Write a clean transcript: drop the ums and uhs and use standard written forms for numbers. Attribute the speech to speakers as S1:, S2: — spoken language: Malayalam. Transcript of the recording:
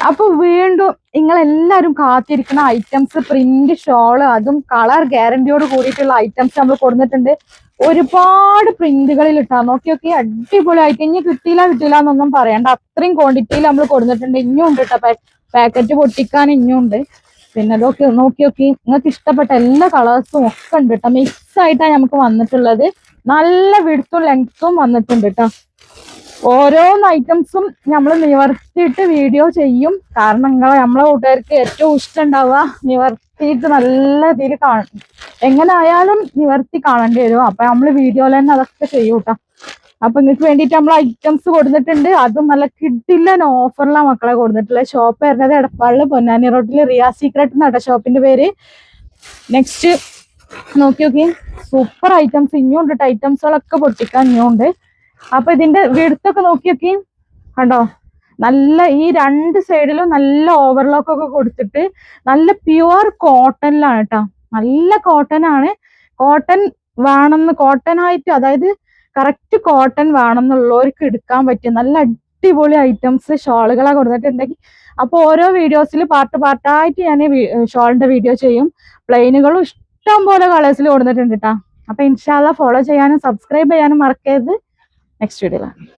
S1: അപ്പൊ വീണ്ടും നിങ്ങളെല്ലാരും കാത്തിരിക്കുന്ന ഐറ്റംസ് പ്രിന്റ് ഷോള്, അതും കളർ ഗ്യാരണ്ടിയോട് കൂടിയിട്ടുള്ള ഐറ്റംസ് നമ്മൾ കൊടുത്തിട്ടുണ്ട്. ഒരുപാട് പ്രിന്റുകളിൽ ഇട്ടാ നോക്കി അടിപൊളിയായിട്ട്. ഇനി കിട്ടിയില്ല എന്നൊന്നും പറയണ്ട, അത്രയും ക്വാണ്ടിറ്റിയിൽ നമ്മൾ കൊടുത്തിട്ടുണ്ട്. ഇനിയും ഉണ്ട് കേട്ടോ, പാക്കറ്റ് പൊട്ടിക്കാൻ ഇനിയും ഉണ്ട്. പിന്നെ അതൊക്കെ നോക്കി നിങ്ങൾക്ക് ഇഷ്ടപ്പെട്ട എല്ലാ കളേഴ്സും ഒക്കെ ഉണ്ട് കേട്ടോ. മിക്സ് ആയിട്ടാണ് നമുക്ക് വന്നിട്ടുള്ളത്. നല്ല വിഡ്ത്തും ലെങ്ത്തും വന്നിട്ടുണ്ട് കേട്ടോ. ഓരോന്ന് ഐറ്റംസും നമ്മൾ നിവർത്തിയിട്ട് വീഡിയോ ചെയ്യും. കാരണം നമ്മളെ കൂട്ടുകാർക്ക് ഏറ്റവും ഇഷ്ടം ഉണ്ടാവുക നിവർത്തിയിട്ട് നല്ല ഇതിൽ കാണും. എങ്ങനെ ആയാലും നിവർത്തി കാണേണ്ടി വരും. അപ്പൊ നമ്മൾ വീഡിയോയിൽ തന്നെ അതൊക്കെ ചെയ്യും കേട്ടോ. അപ്പൊ നിങ്ങൾക്ക് വേണ്ടിയിട്ട് നമ്മൾ ഐറ്റംസ് കൊടുത്തിട്ടുണ്ട്. അതും നല്ല കിഡിലൻ ഓഫറിലാണ് മക്കളെ കൊടുത്തിട്ടുള്ളത്. ഷോപ്പ് വരുന്നത് എടപ്പാളില് പൊന്നാനി റോഡിൽ റിയ സീക്രട്ട് എന്നാട്ടോ ഷോപ്പിന്റെ പേര്. നെക്സ്റ്റ് നോക്കി സൂപ്പർ ഐറ്റംസ് ഇനിയും ഉണ്ട്. ഐറ്റംസുകളൊക്കെ പൊട്ടിക്കാൻ ഇനിയും ഉണ്ട്. അപ്പൊ ഇതിന്റെ വിടുത്തൊക്കെ നോക്കി കണ്ടോ, നല്ല ഈ രണ്ട് സൈഡിലും നല്ല ഓവർലോക്ക് ഒക്കെ കൊടുത്തിട്ട് നല്ല പ്യുവർ കോട്ടണിലാണ് കേട്ടോ. നല്ല കോട്ടൺ ആണ്. കോട്ടൺ വേണമെന്ന്, കോട്ടൺ ആയിട്ട് അതായത് കറക്റ്റ് കോട്ടൺ വേണമെന്നുള്ളവർക്ക് എടുക്കാൻ പറ്റിയ നല്ല അടിപൊളി ഐറ്റംസ് ഷോളുകളാണ് കൊടുത്തിട്ടുണ്ടെങ്കിൽ. അപ്പൊ ഓരോ വീഡിയോസിൽ പാർട്ടായിട്ട് ഞാൻ ഷോളിന്റെ വീഡിയോ ചെയ്യും. പ്ലെയിനുകളും ഇഷ്ടം പോലെ കളേഴ്സിൽ കൊടുത്തിട്ടുണ്ട് കേട്ടോ. അപ്പൊ ഇൻഷാ അല്ലാഹ് ഫോളോ ചെയ്യാനും സബ്സ്ക്രൈബ് ചെയ്യാനും മറക്കരുത്. നെക്സ്റ്റ് വീഡിയോയിലാണ്.